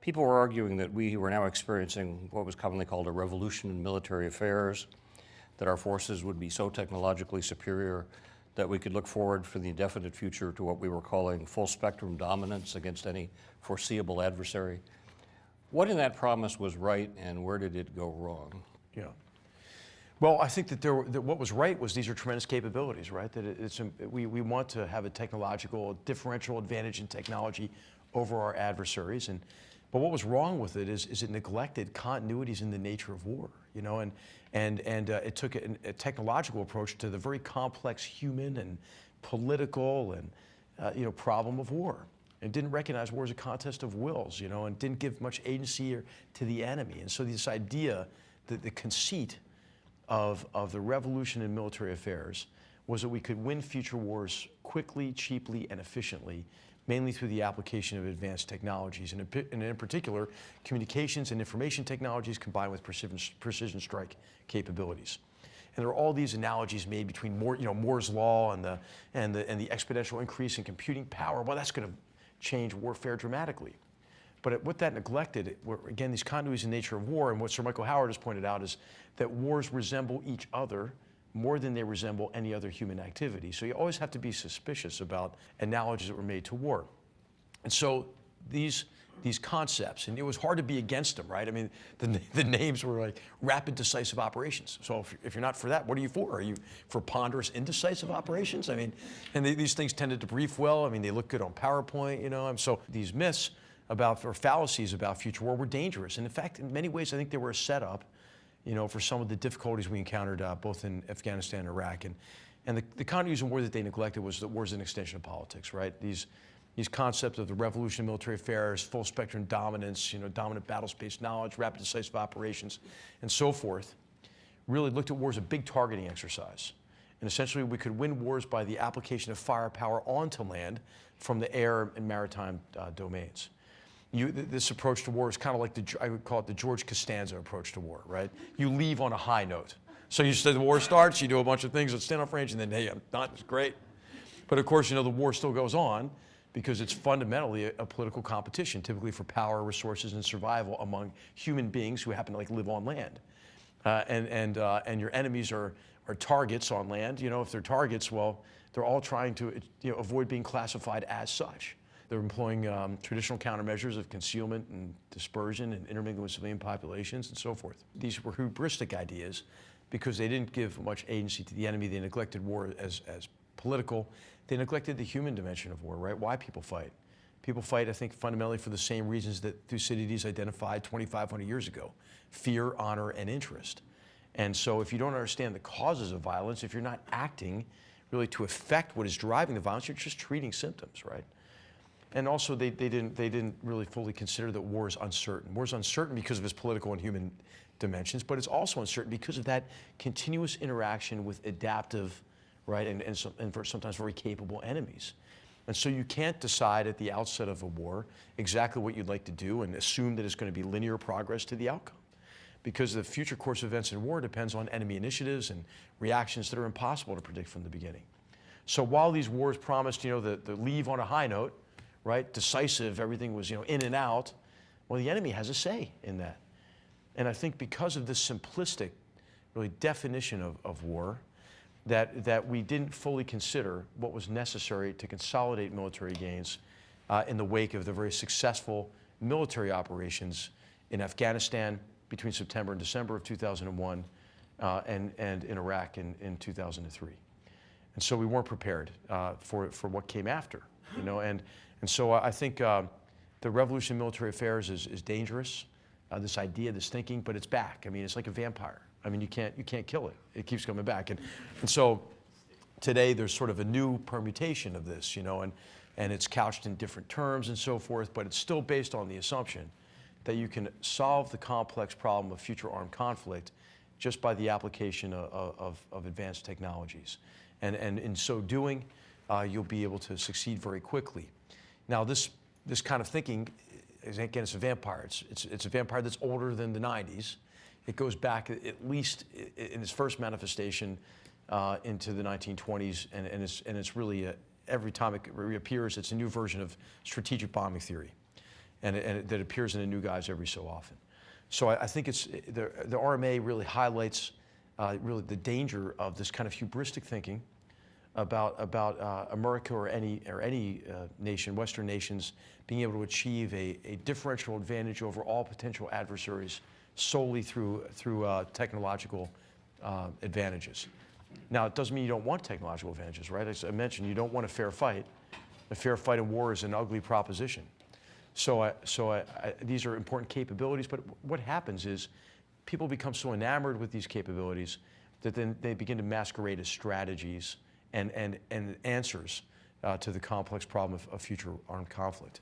People were arguing that we were now experiencing what was commonly called a revolution in military affairs, that our forces would be so technologically superior that we could look forward for the indefinite future to what we were calling full spectrum dominance against any foreseeable adversary. What in that promise was right, and where did it go wrong? Yeah. Well, I think that what was right was these are tremendous capabilities, right? That we want to have a technological differential advantage in technology over our adversaries, but what was wrong with it is it neglected continuities in the nature of war, you know, and it took a technological approach to the very complex human and political and problem of war, and didn't recognize war as a contest of wills, you know, and didn't give much agency to the enemy. And so this idea that the conceit of the revolution in military affairs was that we could win future wars quickly, cheaply, and efficiently, mainly through the application of advanced technologies, and in particular, communications and information technologies combined with precision strike capabilities. And there are all these analogies made between Moore's law and the exponential increase in computing power. Well, that's going to change warfare dramatically. But what that neglected were, again, these continuities in the nature of war, and what Sir Michael Howard has pointed out is that wars resemble each other more than they resemble any other human activity. So you always have to be suspicious about analogies that were made to war. And so these concepts, and it was hard to be against them, right? I mean, the names were like rapid decisive operations. So if you're not for that, what are you for? Are you for ponderous indecisive operations? I mean, and these things tended to brief well. I mean, they look good on PowerPoint, you know, and so these myths about, or fallacies about future war were dangerous. And in fact, in many ways, I think they were a setup, you know, for some of the difficulties we encountered both in Afghanistan and Iraq. And the continuities in war that they neglected was that war is an extension of politics, right? These concepts of the revolution in military affairs, full spectrum dominance, you know, dominant battle space knowledge, rapid decisive operations, and so forth, really looked at war as a big targeting exercise. And essentially we could win wars by the application of firepower onto land from the air and maritime domains. This approach to war is kind of like I would call it the George Costanza approach to war, right? You leave on a high note. So you say the war starts, you do a bunch of things at standoff range, and then, hey, I'm done, it's great. But of course, you know, the war still goes on because it's fundamentally a political competition, typically for power, resources, and survival among human beings who happen to live on land. And your enemies are targets on land. You know, if they're targets, well, they're all trying to avoid being classified as such. They're employing traditional countermeasures of concealment and dispersion and intermingling with civilian populations and so forth. These were hubristic ideas because they didn't give much agency to the enemy. They neglected war as political. They neglected the human dimension of war, right? Why people fight. People fight, I think, fundamentally for the same reasons that Thucydides identified 2,500 years ago: fear, honor, and interest. And so if you don't understand the causes of violence, if you're not acting really to affect what is driving the violence, you're just treating symptoms, right? And also, they didn't really fully consider that war is uncertain. War is uncertain because of its political and human dimensions, but it's also uncertain because of that continuous interaction with adaptive, right, and sometimes very capable enemies. And so you can't decide at the outset of a war exactly what you'd like to do and assume that it's going to be linear progress to the outcome, because the future course of events in war depends on enemy initiatives and reactions that are impossible to predict from the beginning. So while these wars promised, the leave on a high note, right, decisive, everything was, in and out, well, the enemy has a say in that. And I think because of this simplistic, really, definition of war, that we didn't fully consider what was necessary to consolidate military gains in the wake of the very successful military operations in Afghanistan between September and December of 2001 and in Iraq in 2003. And so we weren't prepared for what came after, And so I think the revolution in military affairs is dangerous, this idea, this thinking, but it's back. I mean, it's like a vampire. I mean, you can't kill it. It keeps coming back. And so today there's sort of a new permutation of this, and it's couched in different terms and so forth, but it's still based on the assumption that you can solve the complex problem of future armed conflict just by the application of advanced technologies. And in so doing, you'll be able to succeed very quickly. Now, this kind of thinking, again, it's a vampire. It's a vampire that's older than the 90s. It goes back at least in its first manifestation into the 1920s, and it's really every time it reappears, it's a new version of strategic bombing theory. and that appears in the new guise every so often. So I think the RMA really highlights really the danger of this kind of hubristic thinking about America or any nation, Western nations, being able to achieve a differential advantage over all potential adversaries solely through technological advantages. Now, it doesn't mean you don't want technological advantages, right? As I mentioned, you don't want a fair fight. A fair fight in war is an ugly proposition. So these are important capabilities, but what happens is people become so enamored with these capabilities that then they begin to masquerade as strategies and answers to the complex problem of future armed conflict.